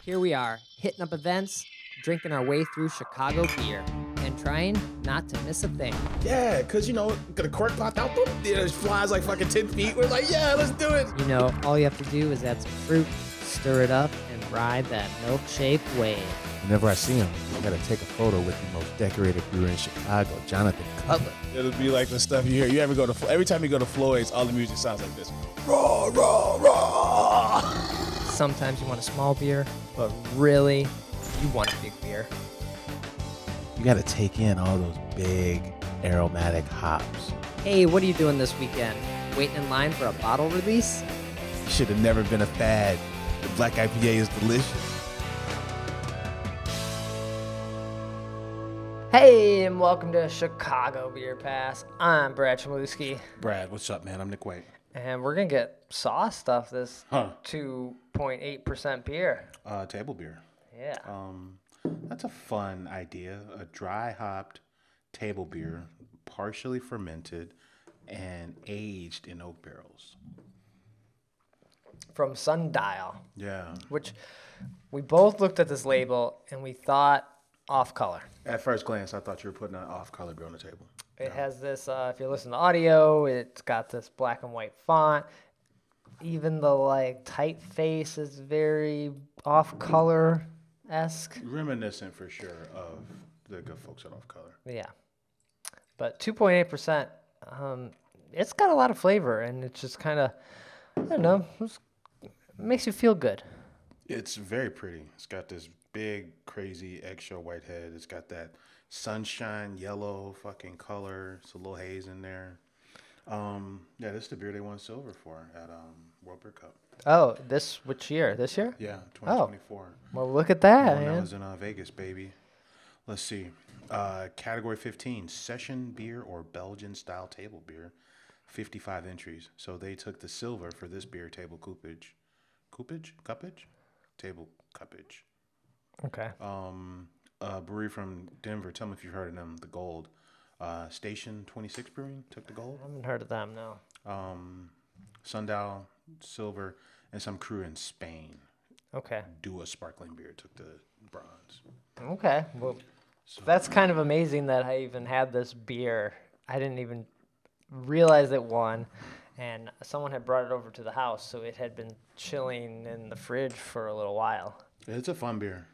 Here we are, hitting up events, drinking our way through Chicago beer, and trying not to miss a thing. Yeah, because, the cork popped out, it flies like fucking 10 feet. We're like, yeah, let's do it. All you have to do is add some fruit, stir it up, and ride that milkshake wave. Whenever I see him, I gotta take a photo with the most decorated brewer in Chicago, Jonathan Cutler. It'll be like the stuff you hear. You ever go to, every time you go to Floyd's, all the music sounds like this. Raw, raw, raw. Sometimes you want a small beer, but really, you want a big beer. You gotta take in all those big aromatic hops. Hey, what are you doing this weekend? Waiting in line for a bottle release? Should have never been a fad. The black IPA is delicious. Hey, and welcome to Chicago Beer Pass. I'm Brad Chmielewski, Brad, what's up, man? I'm Nik White. and we're going to get sauced off this 2.8% beer. Table beer. Yeah. That's a fun idea. A dry hopped table beer, partially fermented and aged in oak barrels. From Sundial, Yeah. which we both looked at this label and we thought off color. At first glance, I thought you were putting an off-color beer on the table. It has this, if you listen to audio, it's got this black and white font. Even the typeface is very off color-esque. Reminiscent for sure of the good folks at Off Color. Yeah. But 2.8%, it's got a lot of flavor, and it's just kind of, I don't know, it makes you feel good. It's very pretty. It's got this big, crazy eggshell white head. It's got that sunshine yellow fucking color. It's a little haze in there. Yeah, this is the beer they won silver for at World Beer Cup. Oh, which year? This year? Yeah, 2024. Well, look at that, That man. was in Vegas, baby. Let's see. Category 15, session beer or Belgian style table beer. 55 entries. So they took the silver for this beer, table coupage. Cuppage? Table cuppage. Okay. A brewery from Denver. Tell me if you've heard of them. The Gold. Station 26 Brewing took the gold. I haven't heard of them, no. Sundial, silver, and some crew in Spain. Okay. Dua sparkling beer took the bronze. Okay. Well, that's kind of amazing that I even had this beer. I didn't even realize it won. And someone had brought it over to the house, so it had been chilling in the fridge for a little while. It's a fun beer.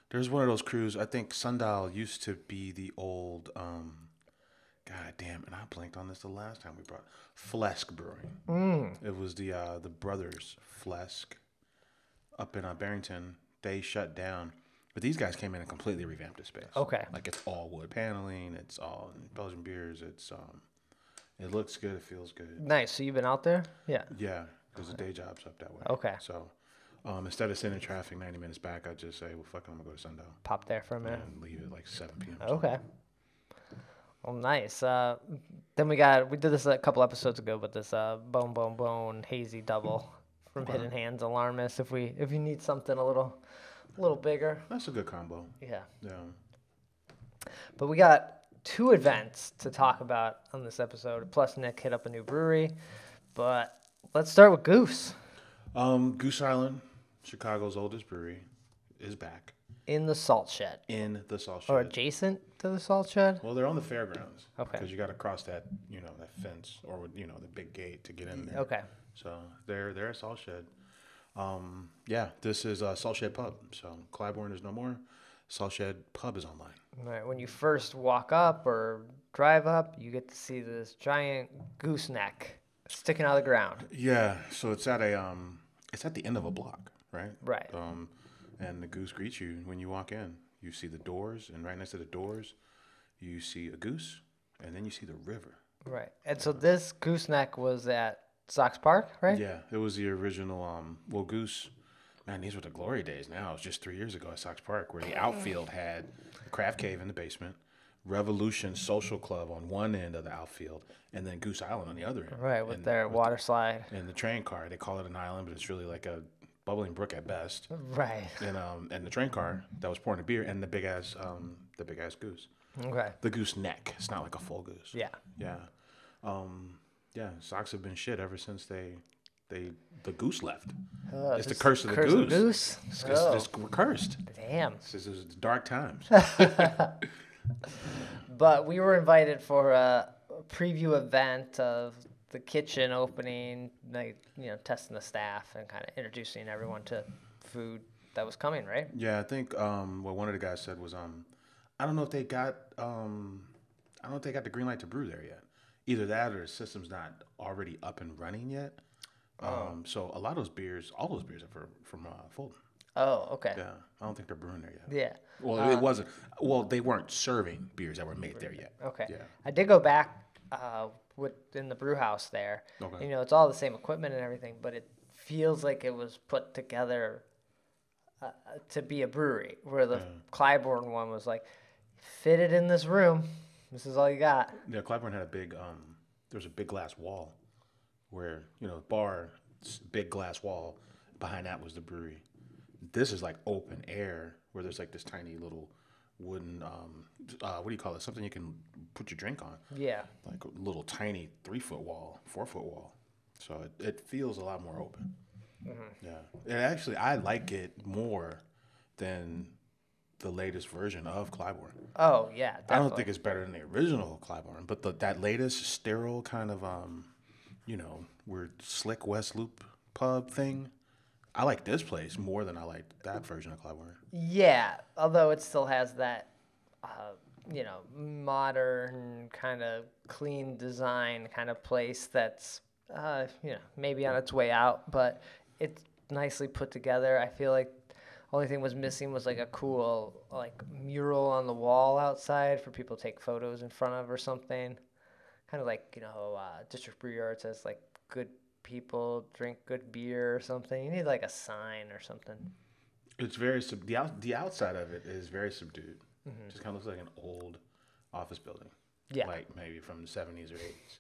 There's one of those crews. I think Sundial used to be the old, God damn, and I blanked on this the last time we brought Flesk Brewing. It was the brothers Flesk up in Barrington. They shut down, but these guys came in and completely revamped the space. Okay. Like it's all wood paneling. It's all Belgian beers. It's it looks good. It feels good. Nice. So you've been out there? Yeah. Yeah, because the day job's up that way. Okay. So, instead of sitting in traffic 90 minutes back, I just say, well, fuck it, I'm gonna go to Sundial Pop there for a minute. and leave at like 7 p.m. Okay. Well, nice. Then we did this a couple episodes ago, but this Bone Hazy Double from Hidden Hands Alarmist. If you need something a little bigger. That's a good combo. Yeah. Yeah. But we got 2 events to talk about on this episode. Plus, Nick hit up a new brewery. But let's start with Goose. Goose Island, Chicago's oldest brewery, is back In the Salt Shed. in the Salt Shed. Or adjacent to the Salt Shed? Well, they're on the fairgrounds. Okay. Because you got to cross that, that fence or the big gate to get in there. Okay. So they're at Salt Shed. Yeah, this is Salt Shed Pub. So Clybourne is no more. Salt Shed Pub is online. All right. When you first walk up or drive up, you get to see this giant gooseneck sticking out of the ground. Yeah, so it's at the end of a block, right? Right. And the goose greets you when you walk in. You see the doors, and right next to the doors, you see a goose, and then you see the river. Right. And so this gooseneck was at Sox Park, right? Yeah, it was the original. Goose. Man, these were the glory days. Now it's just 3 years ago at Sox Park, where the outfield had the Craft Cave in the basement, Revolution Social Club on one end of the outfield, and then Goose Island on the other end. Right, with their water slide. And the train car, they call it an island, but it's really like a bubbling brook at best. Right. And the train car that was pouring the beer, and the big ass goose. Okay. The goose neck. It's not like a full goose. Yeah. Yeah. Yeah. Sox have been shit ever since they the goose left. Oh, It's the just curse of the goose. We're cursed. Damn. It was dark times. But we were invited for a preview event of the kitchen opening, like, testing the staff and kind of introducing everyone to food that was coming, right? Yeah, I think what one of the guys said was I don't know if they got the green light to brew there yet. Either that or the system's not already up and running yet. So a lot of those beers, all those beers are from Fulton. Oh, okay. Yeah, I don't think they're brewing there yet. Yeah. Well, it wasn't. Well, they weren't serving beers that were made there yet. Okay. Yeah. I did go back in the brew house there. Okay. It's all the same equipment and everything, but it feels like it was put together to be a brewery, where the Clybourne one was like, fit it in this room. This is all you got. Yeah, Clybourne had a big. There's a big glass wall, where bar, big glass wall. Behind that was the brewery. This is like open air, where there's like this tiny little wooden. What do you call it? Something you can put your drink on. Yeah. Like a little tiny 3-foot wall, 4-foot wall. So it feels a lot more open. Mm-hmm. Yeah. And actually, I like it more than the latest version of Clybourne. Oh, yeah, definitely. I don't think it's better than the original Clybourne, but that latest sterile kind of, weird slick West Loop pub thing, I like this place more than I like that version of Clybourne. Yeah, although it still has that, modern kind of clean design kind of place that's, maybe on its way out, but it's nicely put together. I feel like only thing was missing was like a cool mural on the wall outside for people to take photos in front of or something. Kind of like, District Brew Yard says like good people drink good beer or something. You need like a sign or something. It's very the outside of it is very subdued. Mm-hmm. Just kind of looks like an old office building. Yeah. Like maybe from the 70s or 80s.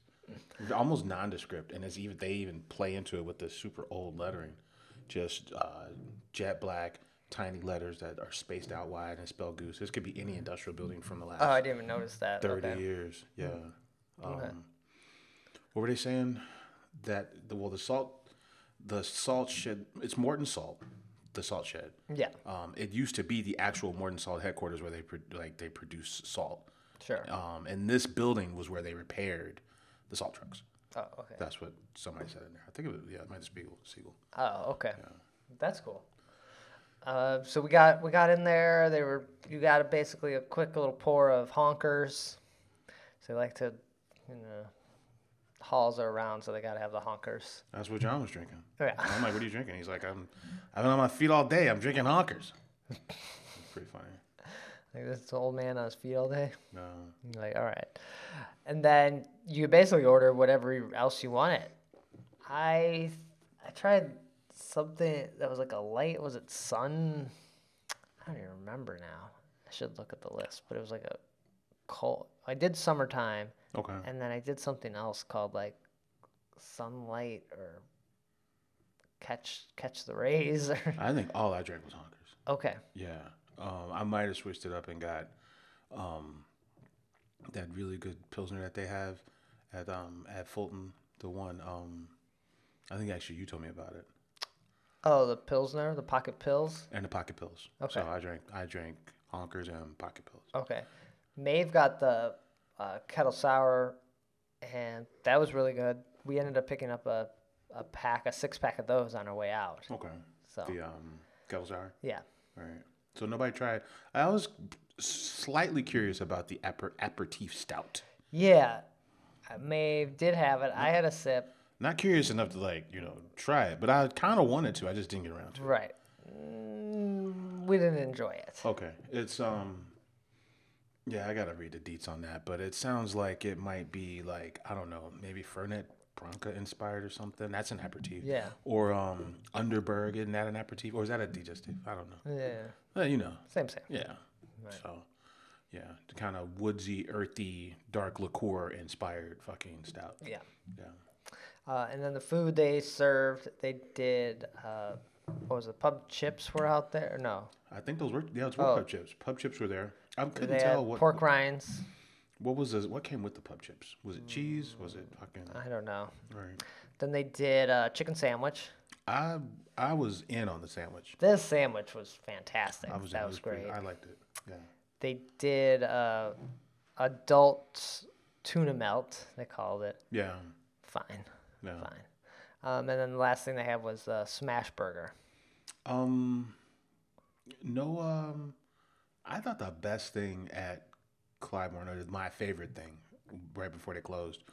Almost nondescript, and they even play into it with the super old lettering. Just jet black, tiny letters that are spaced out wide and spell Goose. This could be any industrial building from the last. Oh, I didn't even notice that. 30 years, yeah. Okay. What were they saying? That the salt shed. It's Morton Salt, the salt shed. Yeah. It used to be the actual Morton Salt headquarters where they produce salt. Sure. And this building was where they repaired the salt trucks. Oh, okay. That's what somebody said in there. I think it might have been Siegel. Oh, okay. Yeah. That's cool. So we got in there. You got basically a quick little pour of Honkers. So they like to, halls are around, so they got to have the Honkers. That's what John was drinking. Yeah. I'm like, what are you drinking? He's like, I've been on my feet all day. I'm drinking Honkers. It's pretty funny. Like, this is an old man on his feet all day? No. You're like, all right. And then you basically order whatever else you wanted. I tried something that was like a light. Was it sun? I don't even remember now. I should look at the list. But it was like a cold. I did summertime. Okay. And then I did something else called like sunlight or catch the rays. I think all I drank was Honkers. Okay. Yeah. I might have switched it up and got that really good Pilsner that they have at Fulton. The one, I think actually you told me about it. Oh, the Pilsner, the Pocket Pills? And the Pocket Pills. Okay. So I drank Honkers and Pocket Pills. Okay. Maeve got the Kettle Sour, and that was really good. We ended up picking up a 6-pack of those on our way out. Okay. So the Kettle Sour? Yeah. All right. So nobody tried. I was slightly curious about the aperitif stout. Yeah. Maeve did have it. I had a sip. Not curious enough to try it, but I kind of wanted to. I just didn't get around to it. Right. We didn't enjoy it. Okay. It's yeah, I gotta read the deets on that, but it sounds like it might be like, I don't know, maybe Fernet Branca inspired or something. That's an aperitif. Yeah. Or Underberg, isn't that an aperitif? Or is that a digestive? I don't know. Yeah. Same. Yeah. Right. So, yeah, the kind of woodsy, earthy, dark liqueur inspired fucking stout. Yeah. Yeah. And then the food they served, they did, what was it, pub chips were out there? No. I think those were, pub chips. Pub chips were there. I couldn't they tell had what. Pork rinds. What was this? What came with the pub chips? Was it cheese? Was it fucking? I don't know. Right. Then they did a chicken sandwich. I was in on the sandwich. This sandwich was fantastic. I was That in. It was pretty- great. I liked it. Yeah. They did adult tuna melt, they called it. Yeah. Fine. Yeah. Fine. And then the last thing they had was smash burger. No. I thought the best thing at Clybourne, or my favorite thing, right before they closed,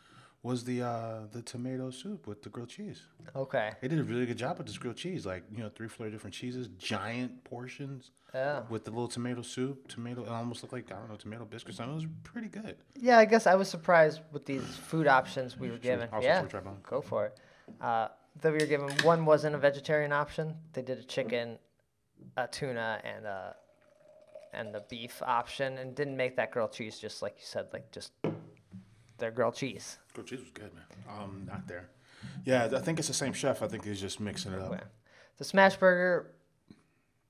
was the tomato soup with the grilled cheese. Okay. They did a really good job with this grilled cheese, like 3 different cheeses, giant portions. Yeah. With the little tomato soup, it almost looked like, I don't know, tomato biscuits. It was pretty good. Yeah, I guess I was surprised with these food options we were given. Also, Yeah, should we try one? go for it. That we were given, one wasn't a vegetarian option. They did a chicken, a tuna, and the beef option, and didn't make that grilled cheese, just like you said, like just their grilled cheese. Grilled cheese was good, man. Not there. Yeah, I think it's the same chef. I think he's just mixing it up. Okay. The smash burger,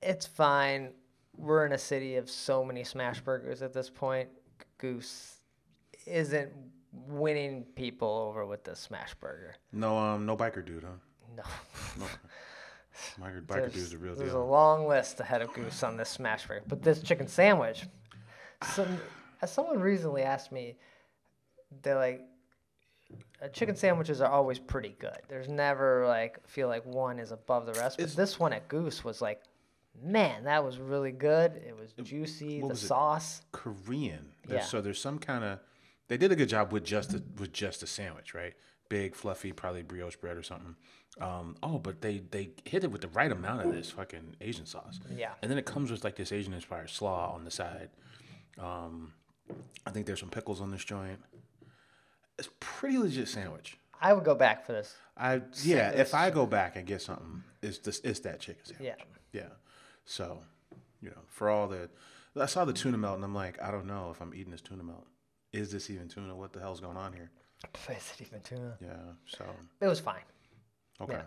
it's fine. We're in a city of so many smash burgers at this point. Goose isn't winning people over with the smash burger. No biker dude, huh? No. Biker dude's a real There's a deal. long list ahead of Goose on this smash burger. But this chicken sandwich, as someone recently asked me, they're like, chicken sandwiches are always pretty good. There's never feel like one is above the rest. But this one at Goose was like, man, that was really good. It was juicy. The sauce. Korean. Yeah. So there's some kind of. They did a good job with just a sandwich, right? Big, fluffy, probably brioche bread or something. But they hit it with the right amount of this fucking Asian sauce. Yeah. And then it comes with like this Asian inspired slaw on the side. I think there's some pickles on this joint. It's a pretty legit sandwich. I would go back for this. If I go back and get something, it's that chicken sandwich. Yeah. Yeah. So, for all I saw the tuna melt and I'm like, I don't know if I'm eating this tuna melt. Is this even tuna? What the hell's going on here? Is it even tuna? Yeah. So. It was fine. Okay.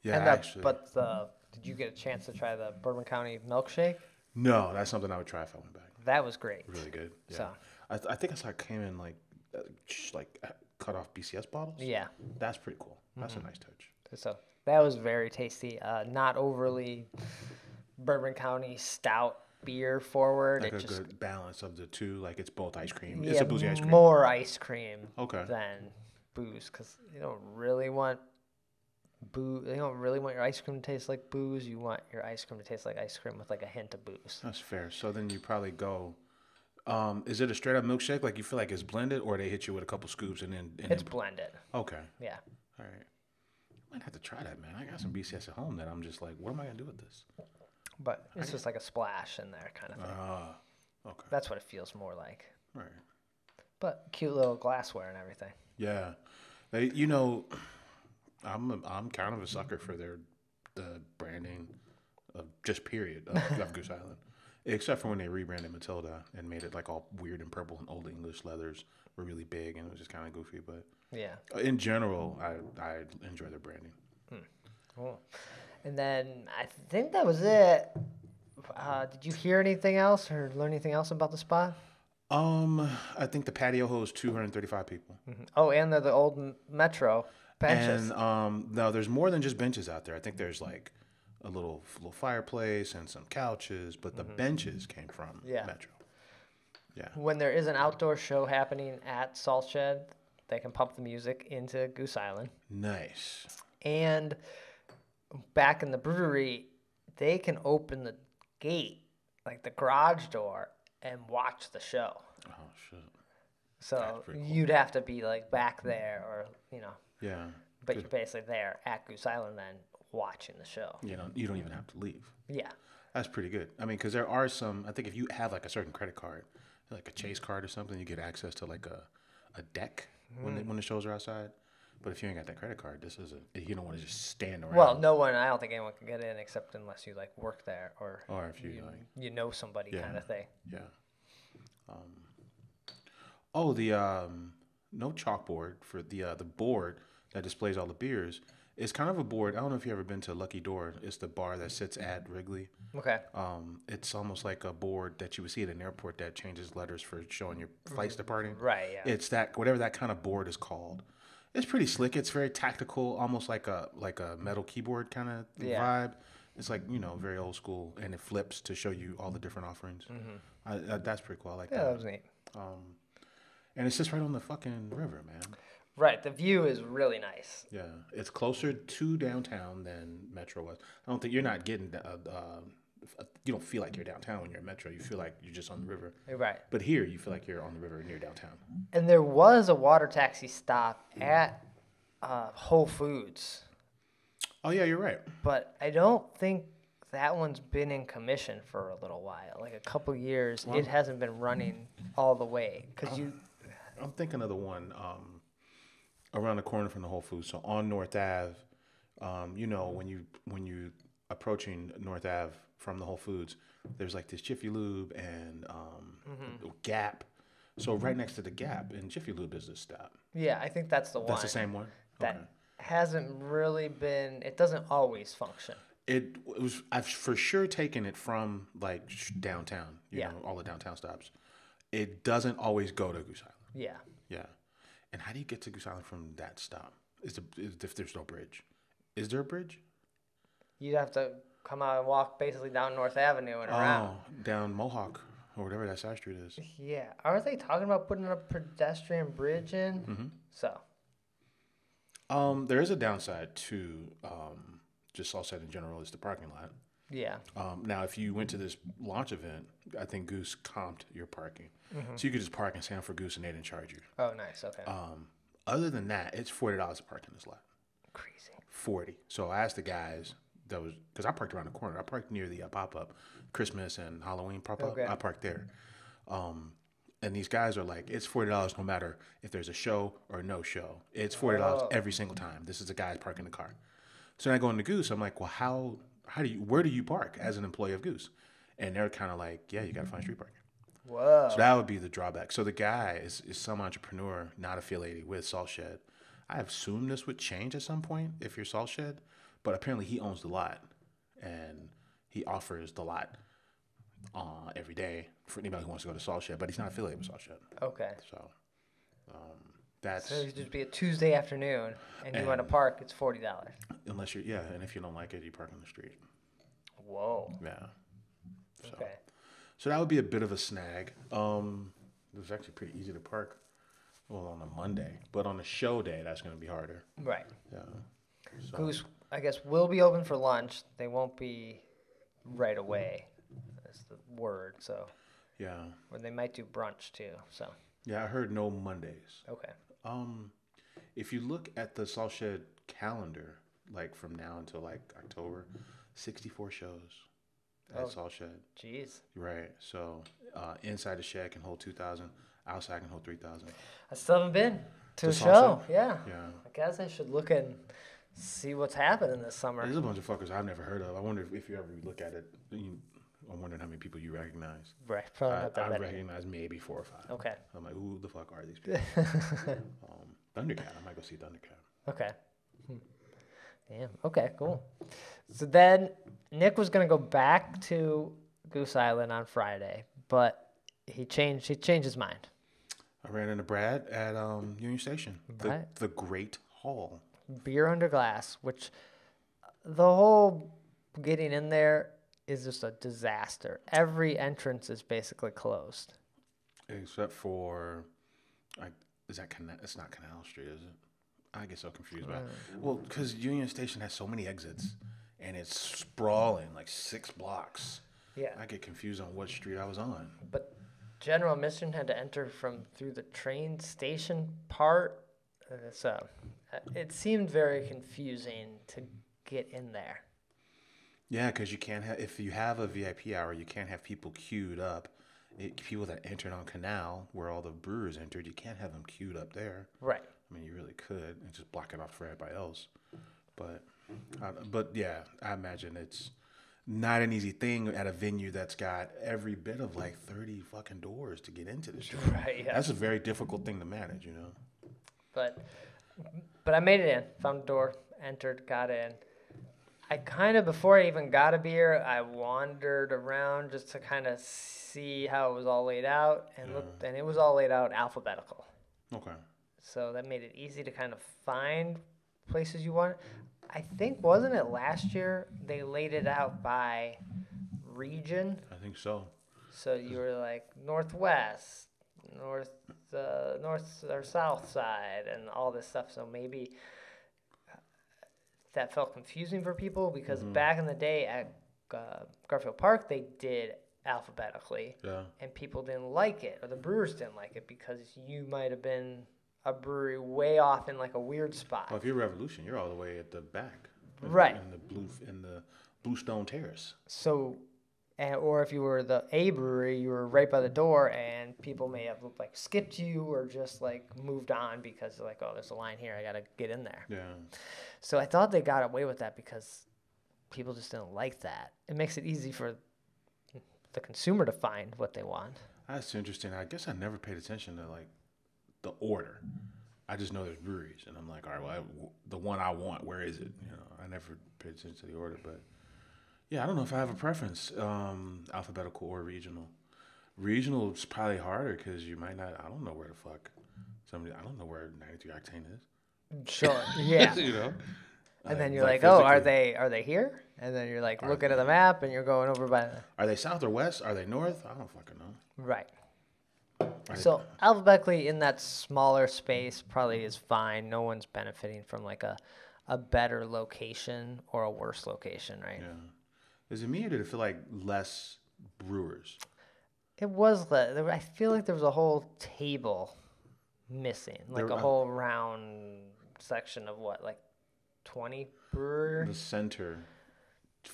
Yeah. Did you get a chance to try the Bourbon County milkshake? No, that's something I would try if I went back. That was great. Really good. Yeah. So. I think I saw it came in cut off BCS bottles. Yeah. That's pretty cool. That's a nice touch. So that was very tasty. Not overly Bourbon County stout beer forward. Like good balance of the two. Like it's both ice cream. Yeah, it's a boozy ice cream. More ice cream than booze, because you don't really want booze. You don't really want your ice cream to taste like booze. You want your ice cream to taste like ice cream with like a hint of booze. That's fair. So then you probably go. Is it a straight up milkshake? Like you feel like it's blended, or they hit you with a couple scoops and then? It's blended. Okay. Yeah. All right. Might have to try that, man. I got some BCS at home that I'm just like, what am I gonna do with this? But it's just like a splash in there, kind of thing. Okay. That's what it feels more like. Right. But cute little glassware and everything. Yeah. I'm kind of a sucker for the branding of just period of Goose Island. Except for when they rebranded Matilda and made it like all weird and purple and old English leathers were really big and it was just kind of goofy. But yeah, in general, I enjoy their branding. Cool. And then I think that was it. Did you hear anything else or learn anything else about the spot? I think the patio holds 235 people. Mm-hmm. Oh, and they're the old Metro benches. And no, there's more than just benches out there. I think there's like a little fireplace and some couches, but the benches came from Metro. Yeah. When there is an outdoor show happening at Salt Shed, they can pump the music into Goose Island. Nice. And back in the brewery, they can open the gate, like the garage door, and watch the show. Oh, shit. So cool. you'd have to be like back there or, Yeah. But you're basically there at Goose Island then watching the show. You don't even have to leave. Yeah. That's pretty good. I mean, because there are some, I think if you have like a certain credit card, like a Chase card or something, you get access to like a deck when the shows are outside. But if you ain't got that credit card, you don't want to just stand around. Well, I don't think anyone can get in except unless you like work there or if you know somebody kind of thing. Yeah. No chalkboard for the board that displays all the beers. It's kind of a board. I don't know if you've ever been to Lucky Door. It's the bar that sits at Wrigley. Okay. It's almost like a board that you would see at an airport that changes letters for showing your flights departing. Right, yeah. It's that, whatever that kind of board is called. It's pretty slick. It's very tactical, almost like a metal keyboard kind of vibe. It's like, very old school, and it flips to show you all the different offerings. That's pretty cool. I like that. Yeah, that was neat. And it's just right on the fucking river, man. Right, the view is really nice. Yeah, it's closer to downtown than Metro was. I don't think you're not getting. You don't feel like you're downtown when you're in Metro. You feel like you're just on the river. Right. But here, you feel like you're on the river near downtown. And there was a water taxi stop at Whole Foods. Oh yeah, you're right. But I don't think that one's been in commission for a little while, like a couple years. It hasn't been running all the way I'm thinking of the one around the corner from the Whole Foods. So on North Ave, when you approaching North Ave from the Whole Foods, there's like this Jiffy Lube and Gap. So right next to the Gap and Jiffy Lube is this stop. Yeah, I think that's the one. That's the same one. That hasn't really been. It doesn't always function. It was. I've for sure taken it from like downtown. You know, all the downtown stops. It doesn't always go to Goose Island. Yeah. Yeah. And how do you get to Goose Island from that stop? If there's no bridge, is there a bridge? You'd have to come out and walk basically down North Avenue and around. Oh, down Mohawk or whatever that side street is. Yeah. Aren't they talking about putting a pedestrian bridge in? Mm-hmm. So. There is a downside to just all said in general is the parking lot. Yeah. Now, if you went to this launch event, I think Goose comped your parking. So you could just park and stand for Goose and they didn't charge you. Oh, nice. Okay. Other than that, it's $40 to park in this lot. Crazy. 40. So I asked the guys, because I parked around the corner. I parked near the pop-up Christmas and Halloween pop-up. Okay. I parked there. And these guys are like, it's $40 no matter if there's a show or no show. It's $40 every single time. This is the guys parking the car. So then I go into Goose. I'm like, well, where do you park as an employee of Goose? And they're kind of like, yeah, you got to find street parking. Whoa. So that would be the drawback. So the guy is some entrepreneur not affiliated with Salt Shed. I assume this would change at some point if you're Salt Shed, but apparently he owns the lot and he offers the lot every day for anybody who wants to go to Salt Shed, but he's not affiliated with Salt Shed. Okay. So that's... So it'd just be a Tuesday afternoon and you want to park, it's $40. Unless you're, and if you don't like it, you park on the street. Whoa. Yeah. So. Okay. So that would be a bit of a snag. It was actually pretty easy to park, on a Monday, but on a show day, that's going to be harder. Right. Yeah. So. Goose, I guess, will be open for lunch. They won't be right away. That's the word. So. Yeah. Or they might do brunch too. So. Yeah, I heard no Mondays. Okay. If you look at the Salt Shed calendar, like from now until like October, 64 shows. That's all shed. Jeez. Right. So inside the shed can hold 2,000. Outside can hold 3,000. I still haven't been to a Just show. Yeah. Yeah. I guess I should look and see what's happening this summer. There's a bunch of fuckers I've never heard of. I wonder if you ever look at it. I'm wondering how many people you recognize. Right. Probably not that I many. recognize maybe 4 or 5. Okay. I'm like, who the fuck are these people? Thundercat. I might go see Thundercat. Okay. Damn. Okay, cool. So then Nick was going to go back to Goose Island on Friday, but he changed his mind. I ran into Brad at Union Station, the Great Hall. Beer under glass, which the whole getting in there is just a disaster. Every entrance is basically closed. Except for, it's not Canal Street, is it? I get so confused about it. Well, because Union Station has so many exits, and it's sprawling like 6 blocks. Yeah. I get confused on what street I was on. But general admission had to enter through the train station part. So it seemed very confusing to get in there. Yeah, because you can't have, if you have a VIP hour, you can't have people queued up. People that entered on Canal, where all the brewers entered, you can't have them queued up there. Right. I mean, you really could and just block it off for everybody else. But yeah, I imagine it's not an easy thing at a venue that's got every bit of like 30 fucking doors to get into the show. Right, yeah. That's a very difficult thing to manage, you know. But I made it in, found the door, entered, got in. I kind of, before I even got a beer, I wandered around just to kind of see how it was all laid out and looked, and it was all laid out alphabetical. Okay. So that made it easy to kind of find places you want. I think, wasn't it last year they laid it out by region? I think so. So you were like northwest, north or south side, and all this stuff. So maybe that felt confusing for people because back in the day at Garfield Park, they did alphabetically, Yeah. and people didn't like it, or the brewers didn't like it because you might have been a brewery way off in like a weird spot. Well, if you're Revolution, you're all the way at the back. Right. In the Bluestone Terrace. So, or if you were the A brewery, you were right by the door, and people may have like skipped you or just like moved on because they're like, oh, there's a line here, I gotta get in there. Yeah. So I thought they got away with that because people just didn't like that. It makes it easy for the consumer to find what they want. That's interesting. I guess I never paid attention to like the order. I just know there's breweries, and I'm like, all right, well, the one I want, where is it? You know, I never paid attention to the order, but yeah, I don't know if I have a preference, alphabetical or regional. Regional is probably harder because you might not. I don't know where the fuck I don't know where 93 Octane is. Sure. Yeah. You know. And then you're like, oh, are they here? And then you're like looking at the map, and you're going over by. Are they south or west? Are they north? I don't fucking know. Right. So alphabetically in that smaller space probably is fine. No one's benefiting from like a better location or a worse location, right? Yeah. Is it me or did it feel like less brewers? It was. I feel like there was a whole table missing, like a whole round section of what, like 20 brewers. The center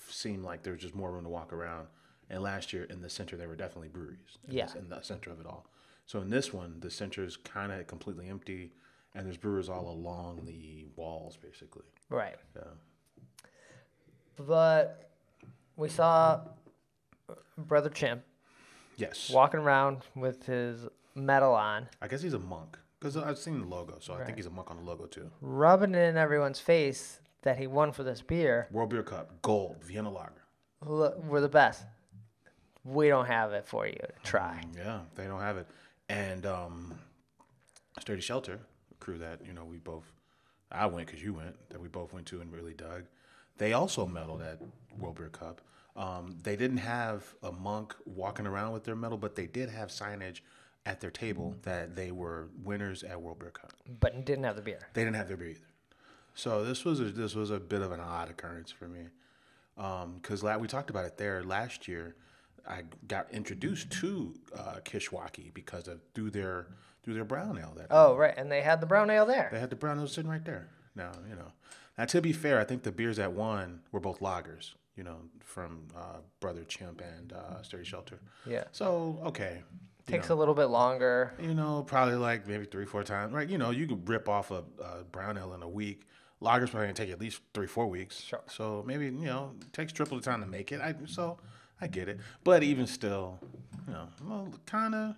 seemed like there was just more room to walk around. And last year in the center, there were definitely breweries. In the center of it all. So in this one, the center is kind of completely empty, and there's brewers all along the walls, basically. Right. Yeah. But we saw Brother Chimp. Yes. Walking around with his medal on. I guess he's a monk, because I've seen the logo, so I think he's a monk on the logo, too. Rubbing it in everyone's face that he won for this beer. World Beer Cup, gold, Vienna Lager. Look, we're the best. We don't have it for you to try. Yeah, they don't have it. And Sturdy Shelter, a crew that, I went because you went, that we both went to and really dug. They also medaled at World Beer Cup. They didn't have a monk walking around with their medal, but they did have signage at their table that they were winners at World Beer Cup. But didn't have the beer. They didn't have their beer either. So this was a bit of an odd occurrence for me. Because we talked about it there last year. I got introduced to Kishwaukee because of through their brown ale. Right, and they had the brown ale there. They had the brown ale sitting right there. Now, Now, to be fair, I think the beers that won were both lagers. From Brother Chimp and Sturdy Shelter. Yeah. So okay. Takes a little bit longer. Probably like maybe 3-4 times. Right. You could rip off a brown ale in a week. Lager's probably gonna take at least 3-4 weeks. Sure. So maybe it takes triple the time to make it. I get it, but even still, kind of,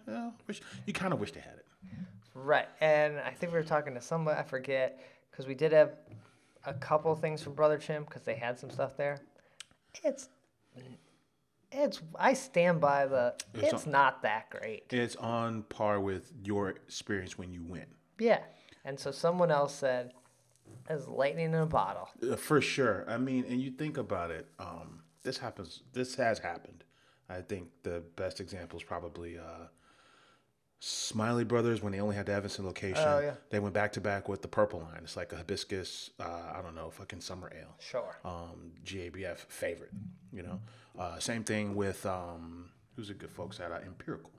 you kind of wish they had it. Right, and I think we were talking to somebody, I forget, because we did have a couple things from Brother Chimp because they had some stuff there. I stand by it's not that great. It's on par with your experience when you win. Yeah, and so someone else said, "It's lightning in a bottle." For sure. I mean, and you think about it. This has happened. I think the best example is probably Smiley Brothers when they only had the Evanston location. Oh, yeah. They went back to back with the purple line. It's like a hibiscus, fucking summer ale. Sure. GABF favorite, Same thing with, who's the good folks at Empirical,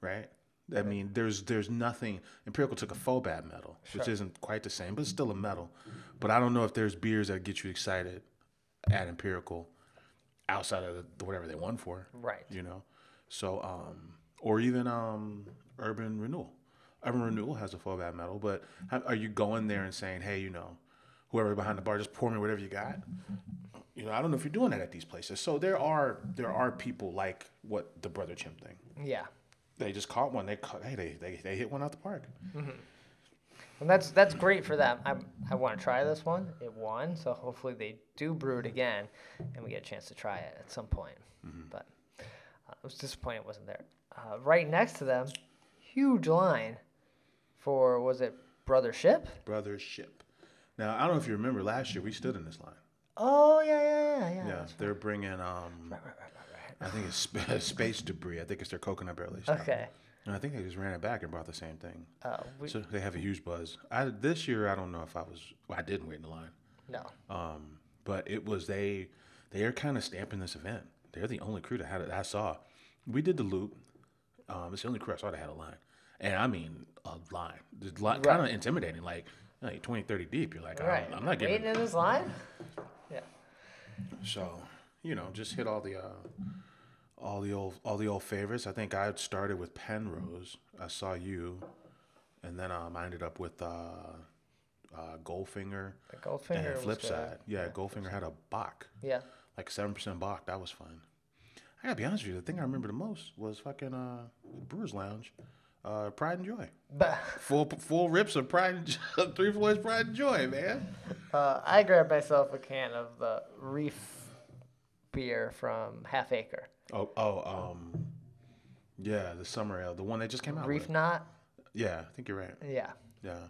right? I mean, there's nothing. Empirical took a FOBAB medal, which isn't quite the same, but it's still a medal. But I don't know if there's beers that get you excited at Empirical outside of whatever they won for. Right. So, or even Urban Renewal. Urban Renewal has a FOBAB medal, but are you going there and saying, hey, whoever behind the bar, just pour me whatever you got? I don't know if you're doing that at these places. So there are people like what the Brother Chimp thing. Yeah. They just caught one. They hit one out the park. Mm-hmm. And that's great for them. I want to try this one. It won, so hopefully they do brew it again, and we get a chance to try it at some point. Mm-hmm. But I was disappointed it wasn't there. Right next to them, huge line for, was it Brothership. Now, I don't know if you remember last year, we stood in this line. Oh, yeah. Yeah, they're bringing, Right. I think it's space debris. I think it's their coconut barrel they stopped. Okay. And I think they just ran it back and brought the same thing. Oh, So they have a huge buzz. This year, I don't know if I didn't wait in the line. no. But it was, they are kind of stamping this event. They're the only crew that had it. I saw. We did the loop. It's the only crew I saw that had a line. And I mean, a line. The line kind of intimidating. Like 20, 30 deep. You're like, Right. I'm not getting waiting in this line. Yeah. So, just hit all the old favorites. I think I started with Penrose. I saw you, and then I ended up with Goldfinger. The Goldfinger and was Flipside. good. Yeah, Goldfinger had a Bach. Yeah. Like 7% Bach. That was fun. I gotta be honest with you. The thing I remember the most was fucking Brewers Lounge, Pride and Joy. But Full rips of Pride and Three Floyds Pride and Joy, man. I grabbed myself a can of the Reef beer from Half Acre. Yeah, the summer ale, the one that just came out. Reef with. Knot. Yeah, I think you're right. Yeah. Yeah.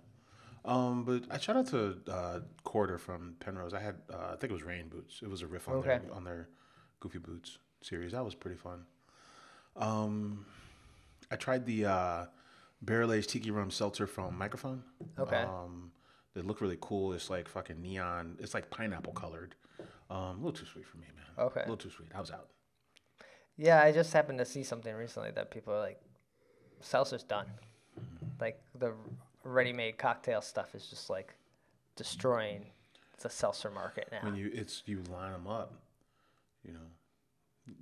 But I shout out to Quarter from Penrose. I had I think it was Rain Boots. It was a riff on their Goofy Boots series. That was pretty fun. I tried the Barrel Aged Tiki Rum Seltzer from Microphone. Okay. They look really cool. It's like fucking neon. It's like pineapple colored. A little too sweet for me, man. Okay. A little too sweet. I was out. Yeah, I just happened to see something recently that people are like, seltzer's done. Like the ready-made cocktail stuff is just like destroying the seltzer market now. When you line them up,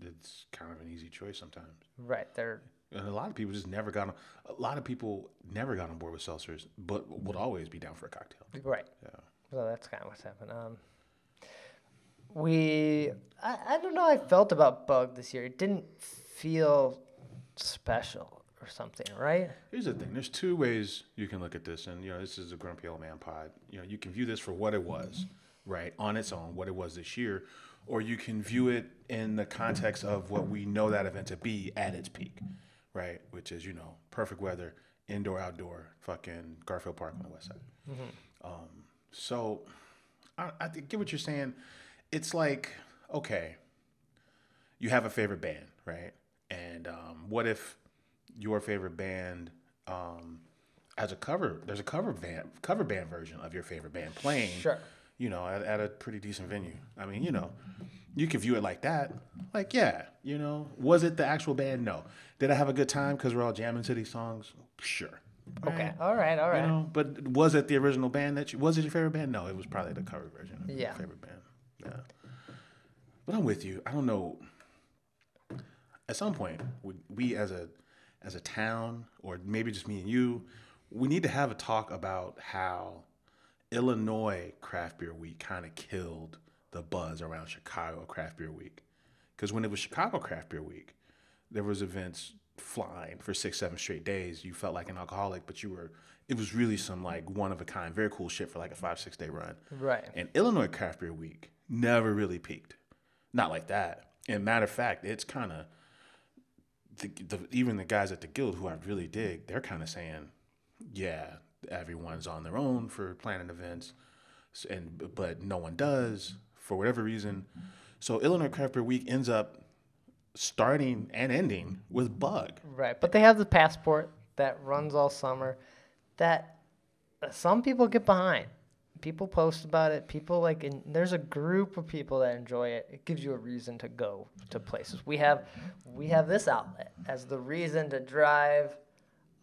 it's kind of an easy choice sometimes. Right. And a lot of people never got on board with seltzers, but would always be down for a cocktail. Right. Yeah. So that's kind of what's happened. I don't know how I felt about Bug this year. It didn't feel special or something, right? Here's the thing. There's two ways you can look at this, and this is a Grumpy Old Man pod. You can view this for what it was, right, on its own, what it was this year, or you can view it in the context of what we know that event to be at its peak, right, which is perfect weather, indoor, outdoor, fucking Garfield Park on the west side. Mm-hmm. So I get what you're saying. It's like, okay, you have a favorite band, right? And what if your favorite band has there's a cover band version of your favorite band playing, Sure. At a pretty decent venue. I mean, you can view it like that. Like, yeah, was it the actual band? No. Did I have a good time because we're all jamming to these songs? Sure. Okay. All right. But was it the original band was it your favorite band? No, it was probably the cover version of your favorite band. Yeah. But I'm with you. I don't know. At some point, we as a town, or maybe just me and you, we need to have a talk about how Illinois Craft Beer Week kind of killed the buzz around Chicago Craft Beer Week. Because when it was Chicago Craft Beer Week, there was events flying for 6-7 straight days. You felt like an alcoholic, but it was really some like one of a kind, very cool shit for like a 5-6 day run. Right. And Illinois Craft Beer Week never really peaked. Not like that. And matter of fact, it's kind of even the guys at the Guild who I really dig, they're kind of saying, yeah, everyone's on their own for planning events, but no one does for whatever reason. So Illinois Craft Beer Week ends up starting and ending with Bug. Right, but they have the Passport that runs all summer that some people get behind. People post about it. There's a group of people that enjoy it. It gives you a reason to go to places. We have this outlet as the reason to drive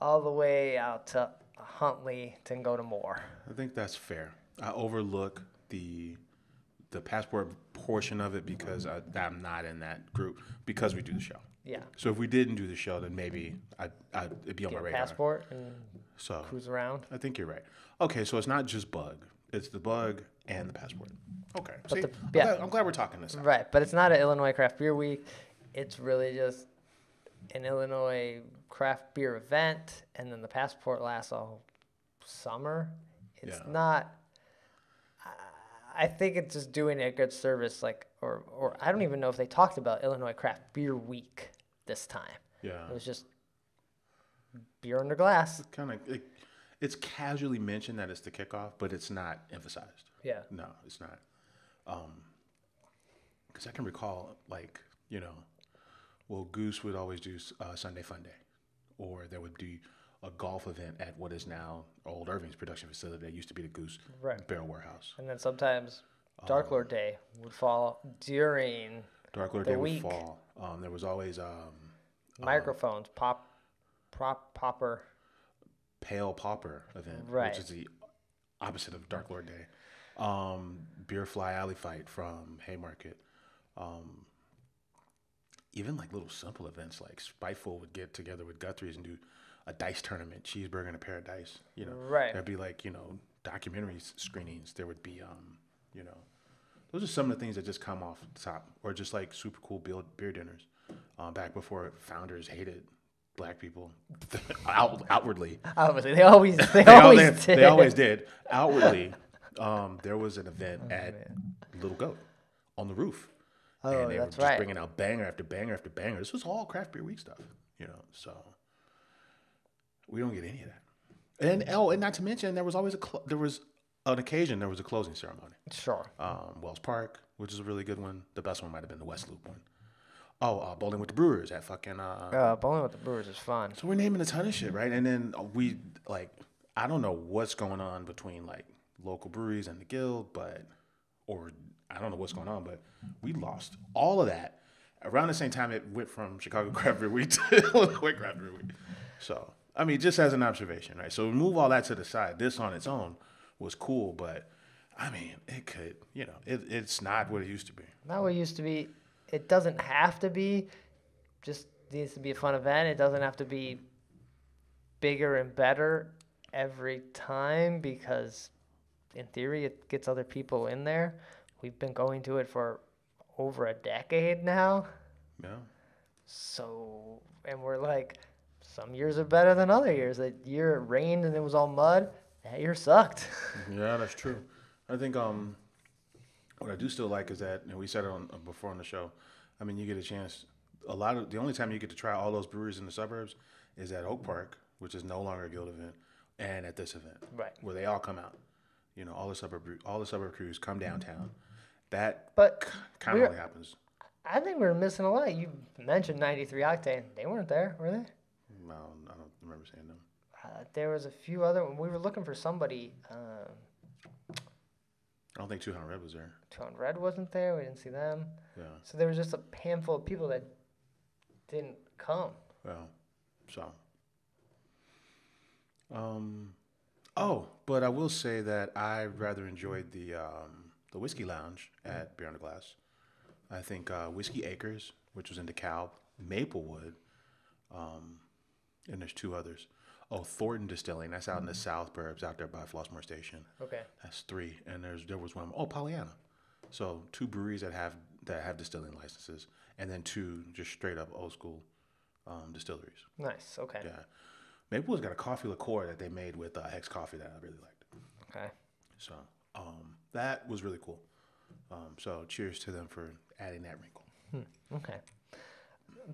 all the way out to Huntley to go to Moore. I think that's fair. I overlook the Passport portion of it because I'm not in that group because we do the show. Yeah. So if we didn't do the show, then maybe it'd be on my radar. Passport and cruise around. I think you're right. Okay, so it's not just Bug. It's the Bug and the Passport. Okay. See, I'm glad we're talking this out. Right, but it's not an Illinois Craft Beer Week. It's really just an Illinois craft beer event, and then the Passport lasts all summer. It's not. I think it's just doing a good service, or I don't even know if they talked about Illinois Craft Beer Week this time. Yeah. It was just beer under glass. it's casually mentioned that it's the kickoff, but it's not emphasized. Yeah. No, it's not. Because I can recall, like, well, Goose would always do Sunday Fun Day, or there would be a golf event at what is now Old Irving's production facility. That used to be the Goose Barrel Warehouse. And then sometimes Dark Lord Day would fall during Dark Lord the Day week. would fall. There was always Microphones, popper. Pale Popper event, Right. which is the opposite of Dark Lord Day. Beer Fly Alley Fight from Haymarket. Even like little simple events like Spiteful would get together with Guthrie's and do a dice tournament, cheeseburger and a pair of dice. Right. There'd be like, documentary screenings. There would be, those are some of the things that just come off the top, or just like super cool beer dinners. Back before founders hated Black people outwardly. Obviously, they always did. They always did. Outwardly, there was an event at Little Goat on the roof. Oh, and they that's were just right. bringing out banger after banger after banger. This was all Craft Beer Week stuff, so we don't get any of that. And not to mention, there was always there was an occasion, there was a closing ceremony. Sure. Wells Park, which is a really good one. The best one might have been the West Loop one. Oh, Bowling with the Brewers at fucking... Bowling with the Brewers is fun. So we're naming a ton of shit, right? And then we, I don't know what's going on between, local breweries and the guild, or I don't know what's going on, but we lost all of that. Around the same time, it went from Chicago Craft Beer Week to Illinois Craft Beer Week. So, I mean, just as an observation, right? So move all that to the side. This on its own was cool, but, I mean, it could, it's not what it used to be. Not what it used to be. It doesn't have to be. Just needs to be a fun event. It doesn't have to be bigger and better every time because, in theory, it gets other people in there. We've been going to it for over a decade now. Yeah. So, and we're like, some years are better than other years. That year it rained and it was all mud. That year sucked. Yeah, that's true. I think what I do still like is that, and we said it before on the show, I mean, you get a chance, the only time you get to try all those breweries in the suburbs is at Oak Park, which is no longer a guild event, and at this event. Right. Where they all come out. All the suburb crews come downtown. That kind of only happens. I think we're missing a lot. You mentioned 93 Octane. They weren't there, were they? No, I don't remember seeing them. There was a few other. We were looking for somebody. I don't think 200 Red was there. 200 Red wasn't there. We didn't see them. Yeah. So there was just a handful of people that didn't come. Yeah. So. But I will say that I rather enjoyed the Whiskey Lounge at Beer on the Glass. I think Whiskey Acres, which was in DeKalb, Maplewood, and there's two others. Oh, Thornton Distilling. That's out in the South Burbs, out there by Flossmoor Station. Okay. That's three, and there was one. Oh, Pollyanna. So 2 breweries that have distilling licenses, and then 2 just straight up old school distilleries. Nice. Okay. Yeah, Maplewood's got a coffee liqueur that they made with Hex Coffee that I really liked. Okay. So that was really cool. So cheers to them for adding that wrinkle. Okay.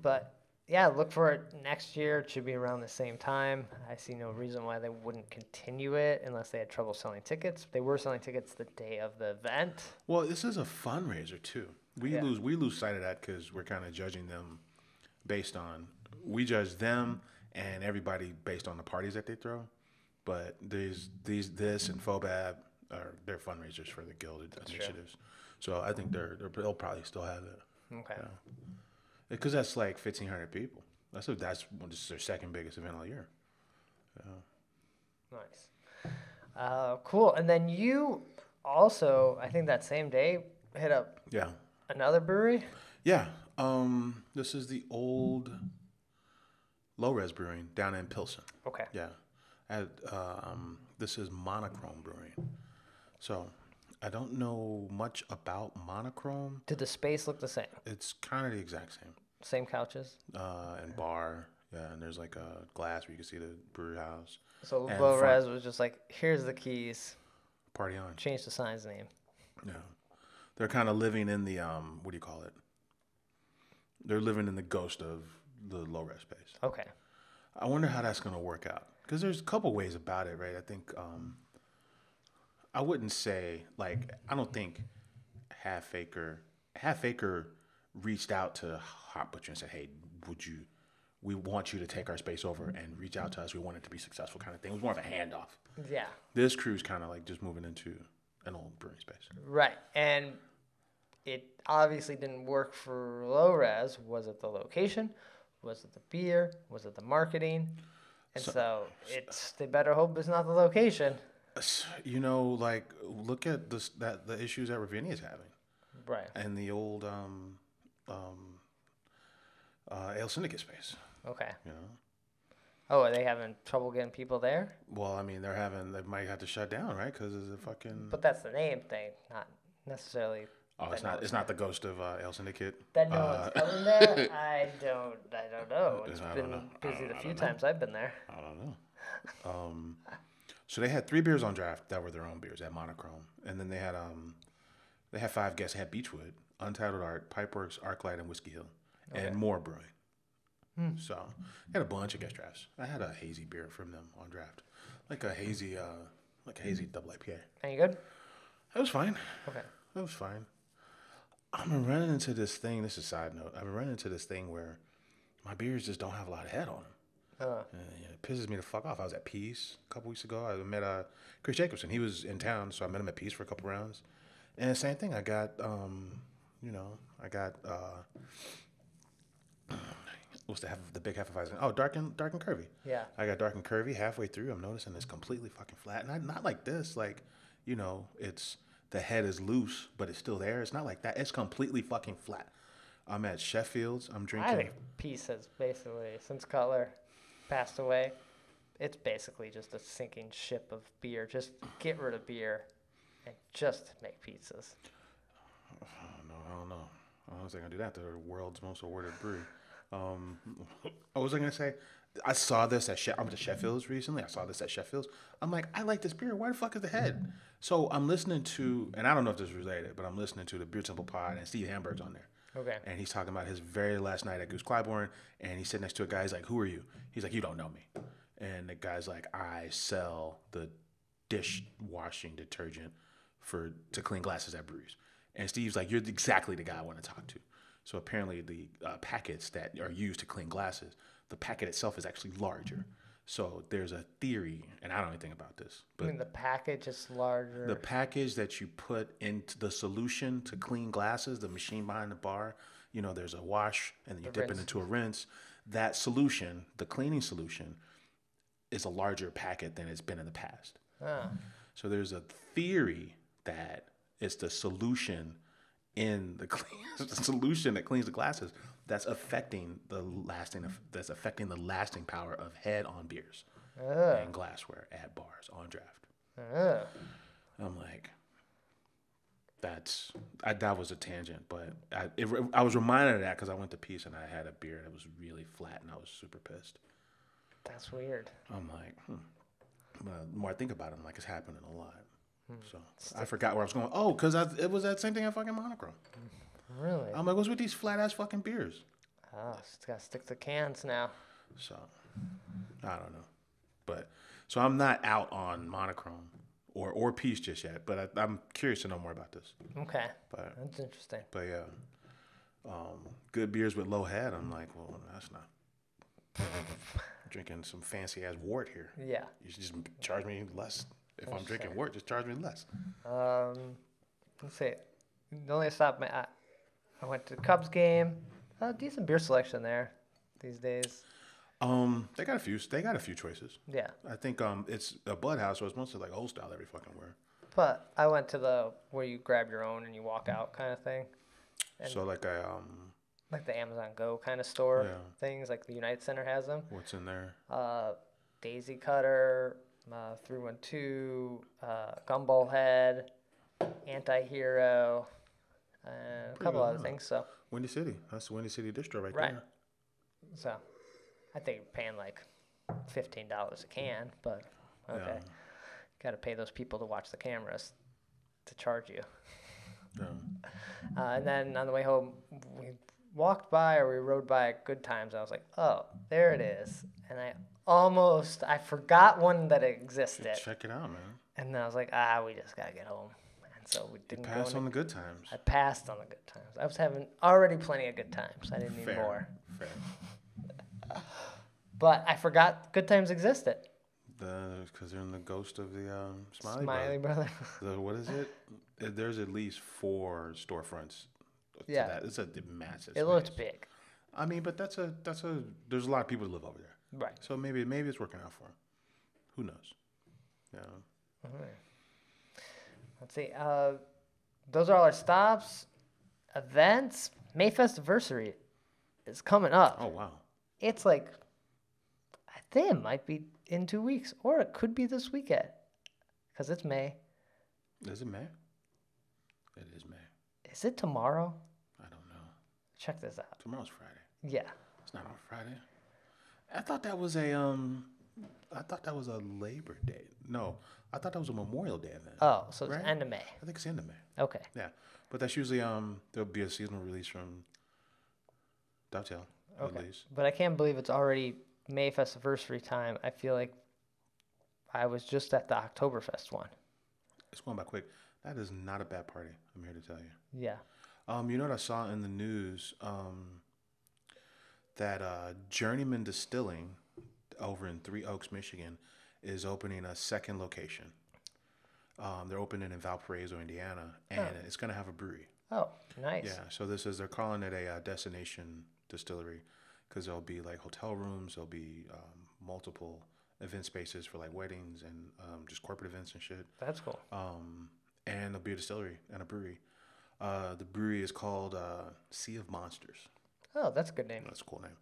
But yeah, look for it next year. It should be around the same time. I see no reason why they wouldn't continue it unless they had trouble selling tickets. They were selling tickets the day of the event. Well, this is a fundraiser too. We lose sight of that because we're kind of judging them we judge them and everybody based on the parties that they throw. But this and FOBAB they're fundraisers for the guild initiatives. True. So I think they'll probably still have it. Okay. Yeah. Because that's like 1,500 people. That's their second biggest event all year. Yeah. Nice. Cool. And then you also, I think that same day, hit up another brewery. Yeah. This is the old Low Res Brewing down in Pilsen. Okay. Yeah. This is Monochrome Brewing. So I don't know much about Monochrome. Did the space look the same? It's kind of the exact same. Same couches? And bar. Yeah, and there's like a glass where you can see the brewery house. So Low Res was just like, here's the keys. Party on. Change the sign's name. Yeah. They're kind of living in the, what do you call it? They're living in the ghost of the Low Res space. Okay. I wonder how that's going to work out. Because there's a couple ways about it, right? I think I wouldn't say like I don't think Half Acre reached out to Hot Butcher and said, "Hey, we want you to take our space over and reach out to us. We want it to be successful," kind of thing. It was more of a handoff. Yeah. This crew's kind of like just moving into an old brewing space. Right. And it obviously didn't work for Low Res. Was it the location? Was it the beer? Was it the marketing? And so it's they better hope it's not the location. You know, like look at the issues that Ravinia is having, Right. and the old Ale Syndicate space. Okay. You know. Oh, are they having trouble getting people there? Well, I mean, they might have to shut down, right? Because it's a fucking. But that's the name thing, not necessarily. Oh, it's not the ghost of Ale Syndicate. That no one's coming there. I don't know. It's been busy the few times I've been there. I don't know. So they had 3 beers on draft that were their own beers at Monochrome, and then they had 5 guests. They had Beechwood, Untitled Art, Pipeworks, Arclight, and Whiskey Hill, and more brewing. So they had a bunch of guest drafts. I had a hazy beer from them on draft, like a hazy double IPA. Are you good? That was fine. Okay. That was fine. I've been running into this thing. This is a side note. I've been running into this thing where my beers just don't have a lot of head on them. It pisses me the fuck off. I was at Peace a couple weeks ago. I met Chris Jacobson. He was in town, so I met him at Peace for a couple rounds. And the same thing. I got, what's the big Hefeweizen? Oh, dark and curvy. Yeah. I got dark and curvy halfway through. I'm noticing it's completely fucking flat. And not like this. Like, it's the head is loose, but it's still there. It's not like that. It's completely fucking flat. I'm at Sheffield's. I'm drinking. I think Peace has basically, since Cutler passed away, it's basically just a sinking ship of beer. Just get rid of beer and just make pizzas. I don't know. I was gonna do that. The world's most awarded brewery. What was I gonna say? I saw this at I went to Sheffield's recently. I saw this at Sheffield's. I'm like, I like this beer. Why the fuck is the head? So I'm listening to, and I don't know if this is related, but I'm listening to the Beer Temple Pod, and Steve Hamburg's on there. Okay. And he's talking about his very last night at Goose Clybourne, and he's sitting next to a guy. He's like, "Who are you?" He's like, "You don't know me." And the guy's like, "I sell the dishwashing detergent to clean glasses at breweries." And Steve's like, "You're exactly the guy I want to talk to." So apparently the packets that are used to clean glasses, the packet itself is actually larger. So there's a theory, and I don't know anything about this. But I mean, the package is larger. the package that you put into the solution to clean glasses, the machine behind the bar, there's a wash, and then you dip it into a rinse. That solution, the cleaning solution, is a larger packet than it's been in the past. So there's a theory that it's the solution in the solution that cleans the glasses that's affecting the lasting power of head on beers and glassware at bars on draft. I'm like, that was a tangent, but I was reminded of that because I went to Peace and I had a beer that was really flat and I was super pissed. That's weird. I'm like, But the more I think about it, I'm like, it's happening a lot. So I forgot where I was going. Oh, because it was that same thing at fucking Monochrome. Really? I'm like, what's with these flat ass fucking beers? Oh, it's got to stick to cans now. So I don't know, but so I'm not out on Monochrome or Peace just yet. But I'm curious to know more about this. Okay, But that's interesting. But yeah, good beers with low head. I'm like, well, that's not drinking some fancy ass wort here. Yeah. You should just charge me less. If I'm drinking wort, just charge me less. Let's see. The only stop I went to the Cubs game. Decent beer selection there these days. They got a few choices. Yeah. I think it's a Bud House, so it's mostly like old style every fucking where. But I went to the where you grab your own and you walk out kind of thing. And so like like the Amazon Go kind of store things, like the United Center has them. What's in there? Daisy Cutter, 312, Gumball Head, Anti-Hero, and a couple other things. So Windy City. That's the Windy City distro right there. So I think you're paying like $15 a can, but okay. Yeah. Got to pay those people to watch the cameras to charge you. Yeah. And then on the way home, we walked by or we rode by Good Times. I was like, oh, there it is. And I almost. I forgot one that existed, Check it out, man. and then I was like, we just gotta get home, and so we didn't go. Pass on the good times. I passed on the good times. I was having already plenty of good times. I didn't need more. Fair. But I forgot good times existed. Because they're in the ghost of the Smiley brother. What is it? There's at least 4 storefronts. Yeah. To that. It's a massive. It looked big. I mean, but there's a lot of people that live over there. Right. So maybe it's working out for them. Who knows? Yeah. All right. Let's see. Those are all our stops. Events. Mayfest anniversary is coming up. Oh wow. It's like, I think it might be in 2 weeks, or it could be this weekend, because it's May. Is it May? It is May. Is it tomorrow? I don't know. Check this out. Tomorrow's Friday. Yeah. It's not on Friday. I thought that was a Labor Day. No, I thought that was a Memorial Day event. Oh, so it's Right? end of May. I think it's the end of May. Okay. Yeah, but that's usually there'll be a seasonal release from Dovetail. Okay. At least. But I can't believe it's already Mayfest anniversary time. I feel like I was just at the Oktoberfest one. It's going by quick. That is not a bad party. I'm here to tell you. Yeah. You know what I saw in the news? That Journeyman Distilling over in Three Oaks, Michigan, is opening a second location. They're opening in Valparaiso, Indiana, and it's going to have a brewery. Oh, nice. Yeah, so they're calling it a destination distillery because there'll be like hotel rooms, there'll be multiple event spaces for like weddings and just corporate events and shit. That's cool. And there'll be a distillery and a brewery. The brewery is called Sea of Monsters. Oh, that's a good name. That's a cool name.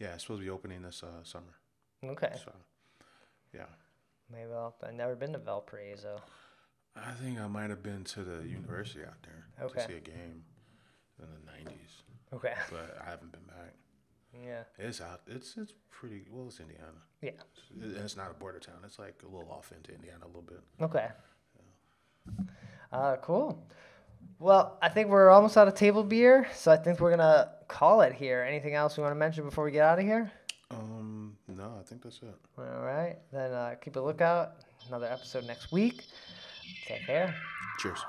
Yeah, it's supposed to be opening this summer. Okay. So, yeah. Maybe I've never been to Valparaiso. I think I might have been to the university out there to see a game in the 90s. Okay. But I haven't been back. Yeah. It's out. It's pretty, well, it's Indiana. Yeah. It's not a border town. It's like a little off into Indiana a little bit. Okay. Cool. Well, I think we're almost out of table beer, so I think we're gonna call it here. Anything else we want to mention before we get out of here? No, I think that's it. All right. Then keep a lookout. Another episode next week. Take care. Cheers.